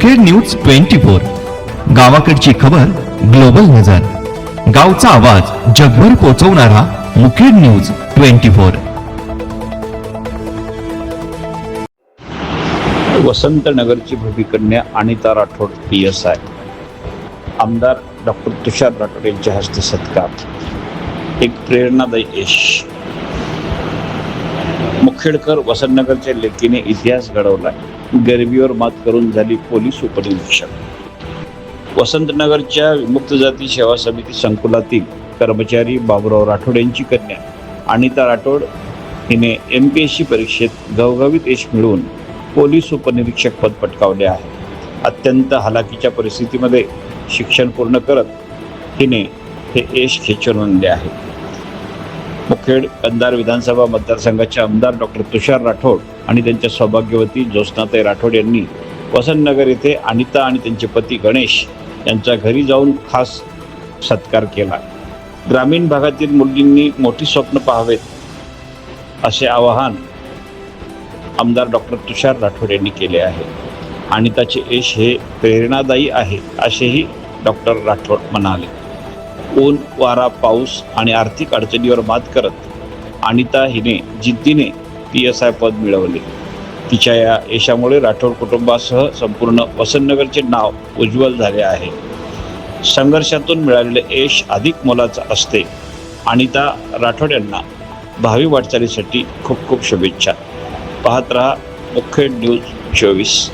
Mukhed news 24, गावाकडची खबर global नजर, गावचा आवाज जगभर पोहोचवणारा मुखेड न्यूज 24। वसंतनगरची भूमिकन्या अनिता राठोड PSI, आमदार डॉक्टर तुषार राठोड यांच्या हस्ते सत्कार, एक प्रेरणादायी यश। मुखेडकर वसंतनगरच्या लेकीने इतिहास घडवला, गरिबीवर मात करून झाली पोलीस उपनिरीक्षक। वसंतनगरच्या विमुक्त जाती सेवा समिती संकुलातील कर्मचारी बाबुराव राठोड यांची कन्या अनिता राठोड हिने MPSC परीक्षेत घवघवीत यश मिळवून पोलीस उपनिरीक्षक पद पटकावले आहे। अत्यंत हलाखीच्या परिस्थितीमध्ये शिक्षण पूर्ण करत हिने हे यश खेचून आणले आहे। मुखेड कंधार विधानसभा मतदारसंघाचे आमदार डॉक्टर तुषार राठोड आणि त्यांच्या सौभाग्यवती ज्योत्स्नाताई राठोड यांनी वसंतनगर येथे अनिता आणि त्यांचे पती गणेश यांच्या घरी जाऊन खास सत्कार केला। ग्रामीण भागातील मुलींनी मोठी स्वप्न पाहावेत असे आवाहन आमदार डॉक्टर तुषार राठोड यांनी केले आहे। अनिताचे यश हे प्रेरणादायी आहे असेही डॉक्टर राठोड म्हणाले। ऊन वारा पाऊस आणि आर्थिक अडचणीवर मात करत अनिता हिने जिद्दीने PSI पद मिळवले। तिच्या या यशामुळे राठोड कुटुंबासह संपूर्ण वसंतनगरचे नाव उज्ज्वल झाले आहे। संघर्षातून मिळालेले यश अधिक मोलाचे असते। अनिता राठोड यांना भावी वाटचालीसाठी खूप खूप शुभेच्छा। पाहत रहा मुखेड न्यूज 24।